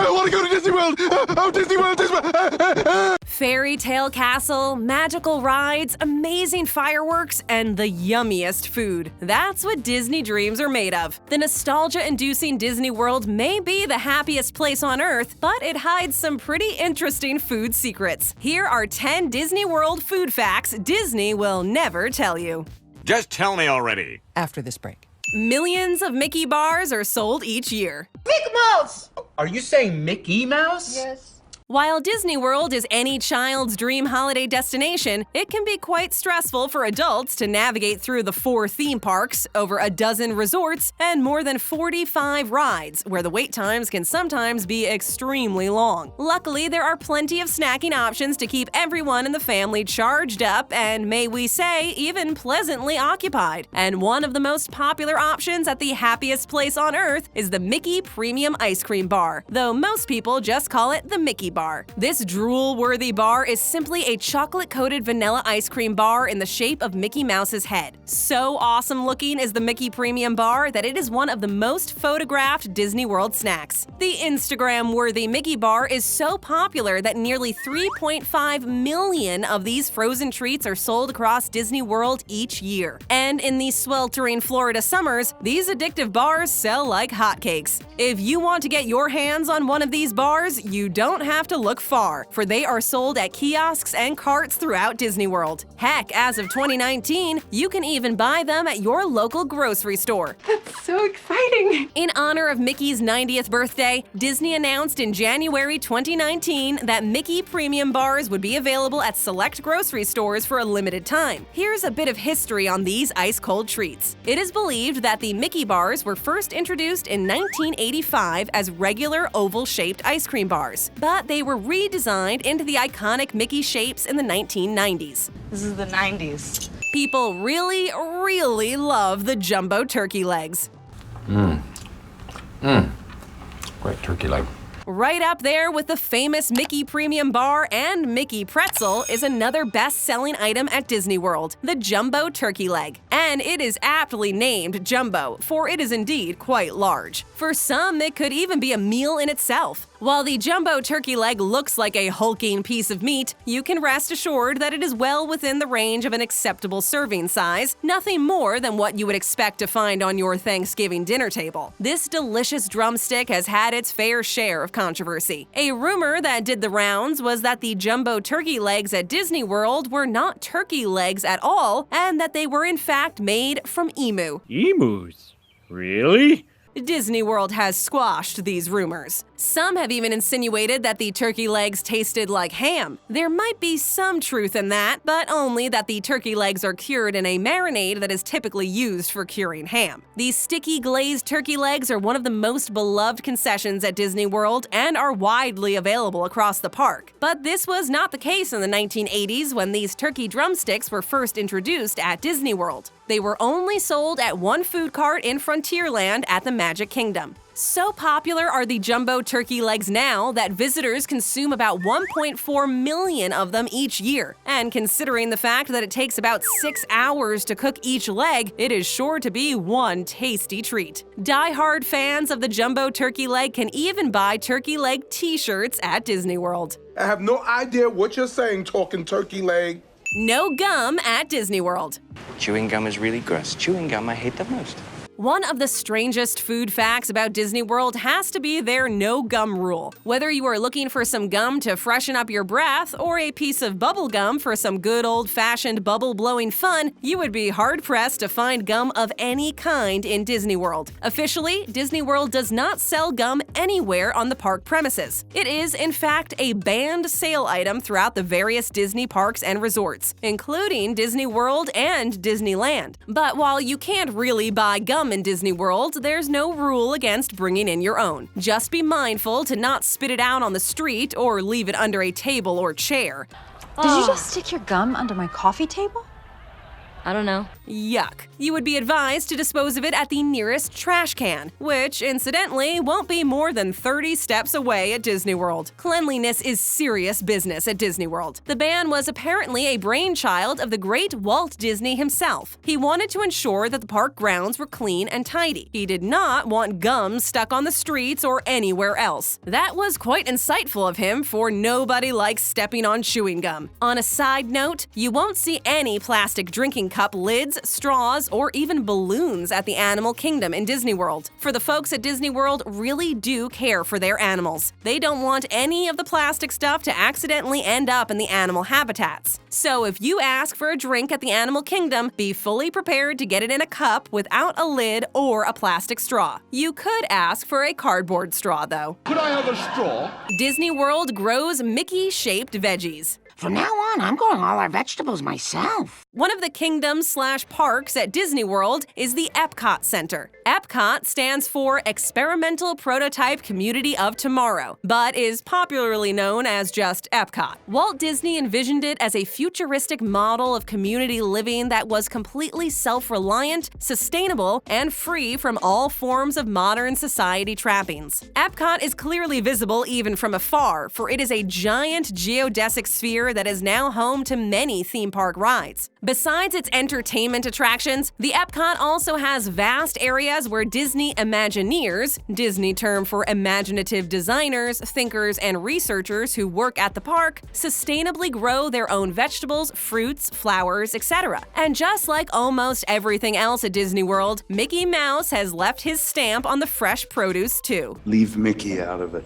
I want to go to Disney World! Oh, Disney World, Disney World! Fairytale Castle, magical rides, amazing fireworks, and the yummiest food. That's what Disney dreams are made of. The nostalgia-inducing Disney World may be the happiest place on Earth, but it hides some pretty interesting food secrets. Here are 10 Disney World food facts Disney will never tell you. Just tell me already. After this break. Millions of Mickey bars are sold each year. Mickey Mouse! Are you saying Mickey Mouse? Yes. While Disney World is any child's dream holiday destination, it can be quite stressful for adults to navigate through the 4 theme parks, over a dozen resorts, and more than 45 rides, where the wait times can sometimes be extremely long. Luckily, there are plenty of snacking options to keep everyone in the family charged up and, may we say, even pleasantly occupied. And one of the most popular options at the happiest place on Earth is the Mickey Premium Ice Cream Bar, though most people just call it the Mickey Bar. This drool-worthy bar is simply a chocolate-coated vanilla ice cream bar in the shape of Mickey Mouse's head. So awesome-looking is the Mickey Premium Bar that it is one of the most photographed Disney World snacks. The Instagram-worthy Mickey Bar is so popular that nearly 3.5 million of these frozen treats are sold across Disney World each year. And in these sweltering Florida summers, these addictive bars sell like hotcakes. If you want to get your hands on one of these bars, you don't have to look far, for they are sold at kiosks and carts throughout Disney World. Heck, as of 2019, you can even buy them at your local grocery store. That's so exciting. In honor of Mickey's 90th birthday, Disney announced in January 2019 that Mickey Premium Bars would be available at select grocery stores for a limited time. Here's a bit of history on these ice-cold treats. It is believed that the Mickey Bars were first introduced in 1985 as regular oval-shaped ice cream bars, but they were redesigned into the iconic Mickey shapes in the 1990s. This is the 90s. People really, really love the jumbo turkey legs. Great turkey leg. Right up there with the famous Mickey Premium Bar and Mickey Pretzel is another best-selling item at Disney World, the Jumbo Turkey Leg. And it is aptly named Jumbo, for it is indeed quite large. For some, it could even be a meal in itself. While the Jumbo Turkey Leg looks like a hulking piece of meat, you can rest assured that it is well within the range of an acceptable serving size, nothing more than what you would expect to find on your Thanksgiving dinner table. This delicious drumstick has had its fair share of controversy. A rumor that did the rounds was that the Jumbo Turkey Legs at Disney World were not turkey legs at all, and that they were in fact made from emu. Emus? Really? Disney World has squashed these rumors. Some have even insinuated that the turkey legs tasted like ham. There might be some truth in that, but only that the turkey legs are cured in a marinade that is typically used for curing ham. These sticky glazed turkey legs are one of the most beloved concessions at Disney World and are widely available across the park. But this was not the case in the 1980s when these turkey drumsticks were first introduced at Disney World. They were only sold at one food cart in Frontierland at the Magic Kingdom. So popular are the jumbo turkey legs now that visitors consume about 1.4 million of them each year. And considering the fact that it takes about 6 hours to cook each leg, it is sure to be one tasty treat. Die-hard fans of the jumbo turkey leg can even buy turkey leg t-shirts at Disney World. I have no idea what you're saying, talking turkey leg. No gum at Disney World. Chewing gum is really gross. Chewing gum I hate the most. One of the strangest food facts about Disney World has to be their no gum rule. Whether you are looking for some gum to freshen up your breath or a piece of bubble gum for some good old-fashioned bubble-blowing fun, you would be hard-pressed to find gum of any kind in Disney World. Officially, Disney World does not sell gum anywhere on the park premises. It is, in fact, a banned sale item throughout the various Disney parks and resorts, including Disney World and Disneyland. But while you can't really buy gum in Disney World, there's no rule against bringing in your own. Just be mindful to not spit it out on the street or leave it under a table or chair. Did you just stick your gum under my coffee table? I don't know. Yuck. You would be advised to dispose of it at the nearest trash can, which, incidentally, won't be more than 30 steps away at Disney World. Cleanliness is serious business at Disney World. The ban was apparently a brainchild of the great Walt Disney himself. He wanted to ensure that the park grounds were clean and tidy. He did not want gum stuck on the streets or anywhere else. That was quite insightful of him, for nobody likes stepping on chewing gum. On a side note, you won't see any plastic drinking cup lids, straws, or even balloons at the Animal Kingdom in Disney World. For the folks at Disney World really do care for their animals. They don't want any of the plastic stuff to accidentally end up in the animal habitats. So if you ask for a drink at the Animal Kingdom, be fully prepared to get it in a cup without a lid or a plastic straw. You could ask for a cardboard straw, though. Could I have a straw? Disney World grows Mickey-shaped veggies. From now on, I'm growing all our vegetables myself. One of the kingdoms/parks at Disney World is the Epcot Center. Epcot stands for Experimental Prototype Community of Tomorrow, but is popularly known as just Epcot. Walt Disney envisioned it as a futuristic model of community living that was completely self-reliant, sustainable, and free from all forms of modern society trappings. Epcot is clearly visible even from afar, for it is a giant geodesic sphere that is now home to many theme park rides. Besides its entertainment attractions, the Epcot also has vast areas where Disney Imagineers, Disney term for imaginative designers, thinkers, and researchers who work at the park, sustainably grow their own vegetables, fruits, flowers, etc. And just like almost everything else at Disney World, Mickey Mouse has left his stamp on the fresh produce too. Leave Mickey out of it.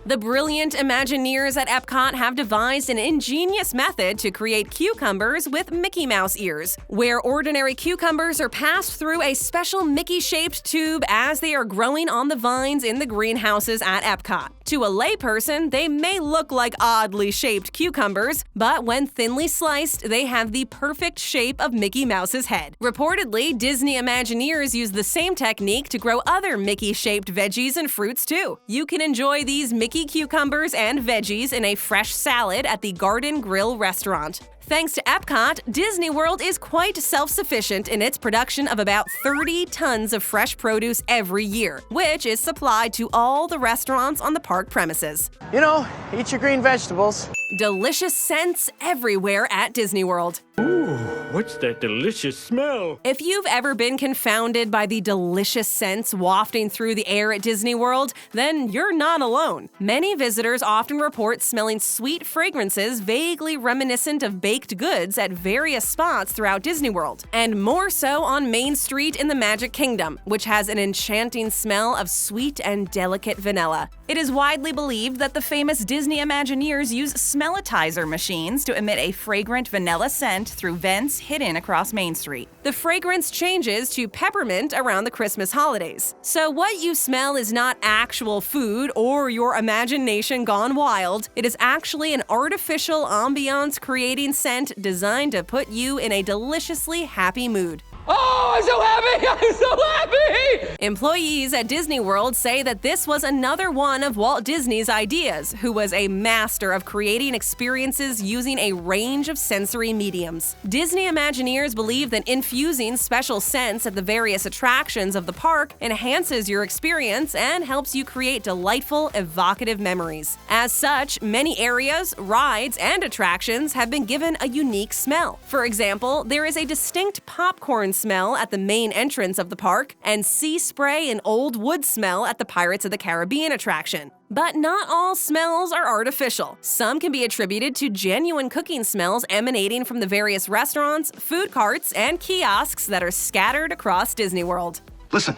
The brilliant Imagineers at Epcot have devised an ingenious method to create cucumbers with Mickey Mouse ears, where ordinary cucumbers are passed through a special Mickey-shaped tube as they are growing on the vines in the greenhouses at Epcot. To a layperson, they may look like oddly shaped cucumbers, but when thinly sliced, they have the perfect shape of Mickey Mouse's head. Reportedly, Disney Imagineers use the same technique to grow other Mickey-shaped veggies and fruits too. You can enjoy these Mickey cucumbers and veggies in a fresh salad at the Garden Grill restaurant. Thanks to Epcot, Disney World is quite self-sufficient in its production of about 30 tons of fresh produce every year, which is supplied to all the restaurants on the park premises. You know, eat your green vegetables. Delicious scents everywhere at Disney World. Ooh, what's that delicious smell? If you've ever been confounded by the delicious scents wafting through the air at Disney World, then you're not alone. Many visitors often report smelling sweet fragrances vaguely reminiscent of baked goods at various spots throughout Disney World, and more so on Main Street in the Magic Kingdom, which has an enchanting smell of sweet and delicate vanilla. It is widely believed that the famous Disney Imagineers use smellitizer machines to emit a fragrant vanilla scent through vents hidden across Main Street. The fragrance changes to peppermint around the Christmas holidays. So what you smell is not actual food or your imagination gone wild. It is actually an artificial ambiance-creating scent designed to put you in a deliciously happy mood. Oh, I'm so happy! I'm so happy! Employees at Disney World say that this was another one of Walt Disney's ideas, who was a master of creating experiences using a range of sensory mediums. Disney Imagineers believe that infusing special scents at the various attractions of the park enhances your experience and helps you create delightful, evocative memories. As such, many areas, rides, and attractions have been given a unique smell. For example, there is a distinct popcorn smell at the main entrance of the park, and sea spray and old wood smell at the Pirates of the Caribbean attraction. But not all smells are artificial. Some can be attributed to genuine cooking smells emanating from the various restaurants, food carts, and kiosks that are scattered across Disney World. Listen.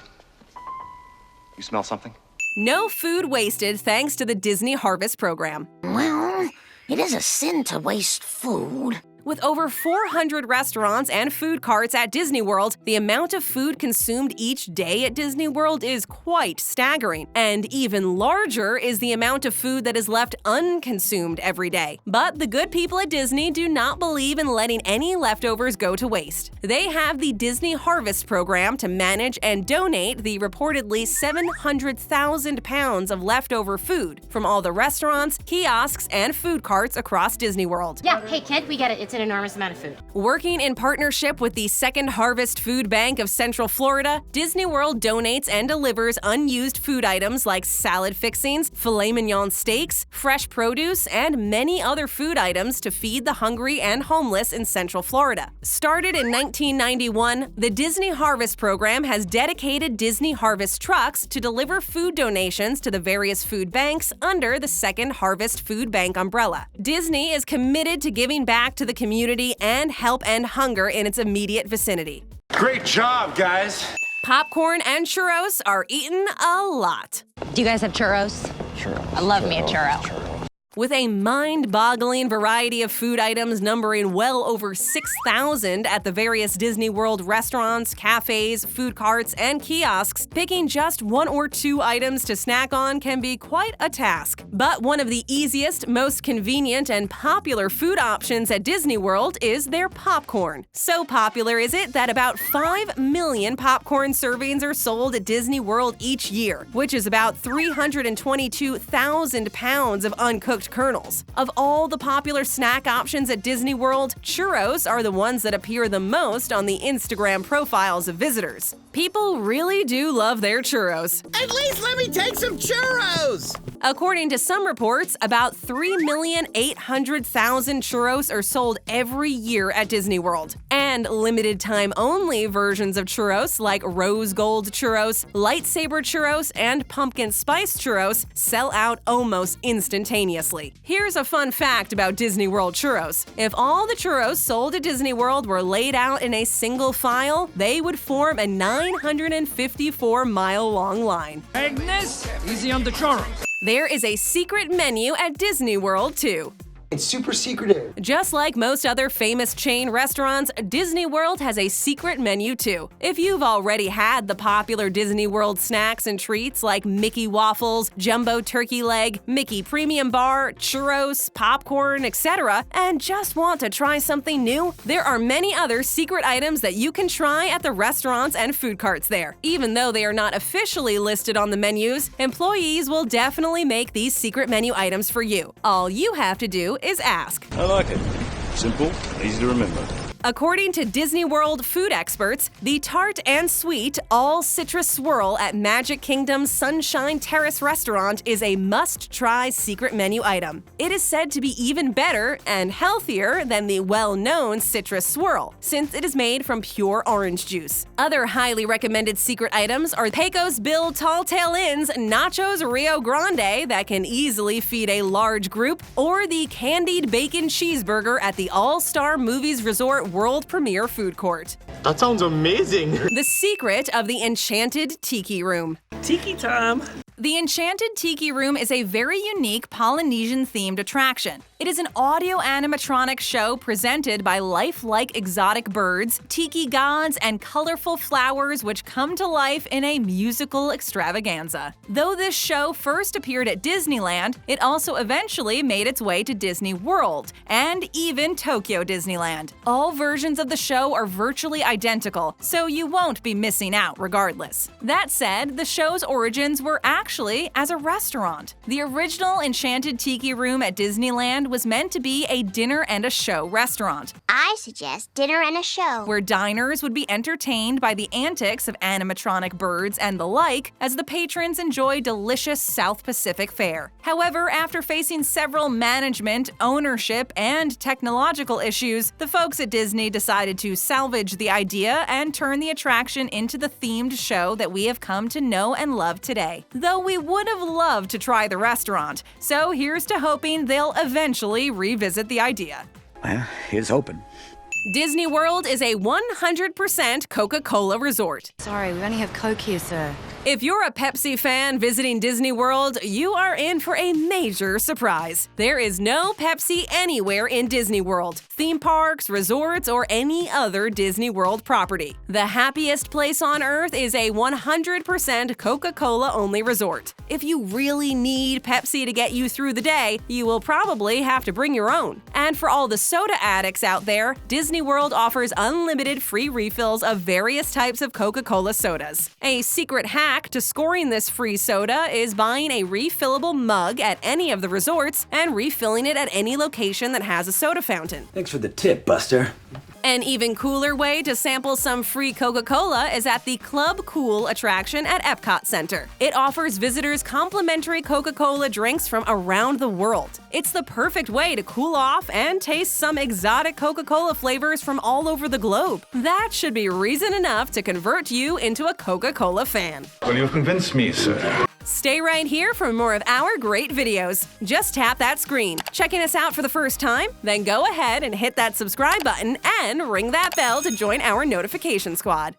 You smell something? No food wasted thanks to the Disney Harvest program. Well, it is a sin to waste food. With over 400 restaurants and food carts at Disney World, the amount of food consumed each day at Disney World is quite staggering. And even larger is the amount of food that is left unconsumed every day. But the good people at Disney do not believe in letting any leftovers go to waste. They have the Disney Harvest program to manage and donate the reportedly 700,000 pounds of leftover food from all the restaurants, kiosks, and food carts across Disney World. Yeah, hey kid, we get it. It's an enormous amount of food. Working in partnership with the Second Harvest Food Bank of Central Florida, Disney World donates and delivers unused food items like salad fixings, filet mignon steaks, fresh produce, and many other food items to feed the hungry and homeless in Central Florida. Started in 1991, the Disney Harvest program has dedicated Disney Harvest trucks to deliver food donations to the various food banks under the Second Harvest Food Bank umbrella. Disney is committed to giving back to the community and help end hunger in its immediate vicinity. Great job, guys. Popcorn and churros are eaten a lot. Do you guys have churros? Churros. I love me a churro. With a mind-boggling variety of food items numbering well over 6,000 at the various Disney World restaurants, cafes, food carts, and kiosks, picking just one or two items to snack on can be quite a task. But one of the easiest, most convenient, and popular food options at Disney World is their popcorn. So popular is it that about 5 million popcorn servings are sold at Disney World each year, which is about 322,000 pounds of uncooked kernels. Of all the popular snack options at Disney World, churros are the ones that appear the most on the Instagram profiles of visitors. People really do love their churros. At least let me take some churros! According to some reports, about 3,800,000 churros are sold every year at Disney World. And limited-time-only versions of churros like rose gold churros, lightsaber churros, and pumpkin spice churros sell out almost instantaneously. Here's a fun fact about Disney World churros. If all the churros sold at Disney World were laid out in a single file, they would form a 954-mile-long line. Agnes, easy on the churros. There is a secret menu at Disney World, too. It's super secretive. Just like most other famous chain restaurants, Disney World has a secret menu too. If you've already had the popular Disney World snacks and treats like Mickey waffles, jumbo turkey leg, Mickey premium bar, churros, popcorn, etc., and just want to try something new, there are many other secret items that you can try at the restaurants and food carts there. Even though they are not officially listed on the menus, employees will definitely make these secret menu items for you. All you have to do is ask. I like it. Simple, easy to remember. According to Disney World food experts, the tart and sweet all-citrus swirl at Magic Kingdom's Sunshine Terrace restaurant is a must-try secret menu item. It is said to be even better and healthier than the well-known citrus swirl, since it is made from pure orange juice. Other highly recommended secret items are Pecos Bill Tall Tale Inn's Nachos Rio Grande that can easily feed a large group, or the candied bacon cheeseburger at the All-Star Movies Resort world premiere food court. That sounds amazing. The secret of the Enchanted Tiki Room. Tiki time. The Enchanted Tiki Room is a very unique Polynesian-themed attraction. It is an audio animatronic show presented by lifelike exotic birds, tiki gods, and colorful flowers which come to life in a musical extravaganza. Though this show first appeared at Disneyland, it also eventually made its way to Disney World, and even Tokyo Disneyland. All versions of the show are virtually identical, so you won't be missing out regardless. That said, the show's origins were actually as a restaurant. The original Enchanted Tiki Room at Disneyland was meant to be a dinner and a show restaurant. I suggest dinner and a show, where diners would be entertained by the antics of animatronic birds and the like, as the patrons enjoy delicious South Pacific fare. However, after facing several management, ownership, and technological issues, the folks at Disney decided to salvage the idea and turn the attraction into the themed show that we have come to know and love today. Though we would have loved to try the restaurant, so here's to hoping they'll eventually revisit the idea. Well, here's hoping. Disney World is a 100% Coca-Cola resort. Sorry, we only have Coke here, sir. If you're a Pepsi fan visiting Disney World, you are in for a major surprise. There is no Pepsi anywhere in Disney World, theme parks, resorts, or any other Disney World property. The happiest place on earth is a 100% Coca-Cola only resort. If you really need Pepsi to get you through the day, you will probably have to bring your own. And for all the soda addicts out there, Disney World offers unlimited free refills of various types of Coca-Cola sodas. A secret hack hack to scoring this free soda is buying a refillable mug at any of the resorts and refilling it at any location that has a soda fountain. Thanks for the tip, Buster. An even cooler way to sample some free Coca-Cola is at the Club Cool attraction at Epcot Center. It offers visitors complimentary Coca-Cola drinks from around the world. It's the perfect way to cool off and taste some exotic Coca-Cola flavors from all over the globe. That should be reason enough to convert you into a Coca-Cola fan. Well, you've convinced me, sir. Stay right here for more of our great videos. Just tap that screen. Checking us out for the first time? Then go ahead and hit that subscribe button and ring that bell to join our notification squad.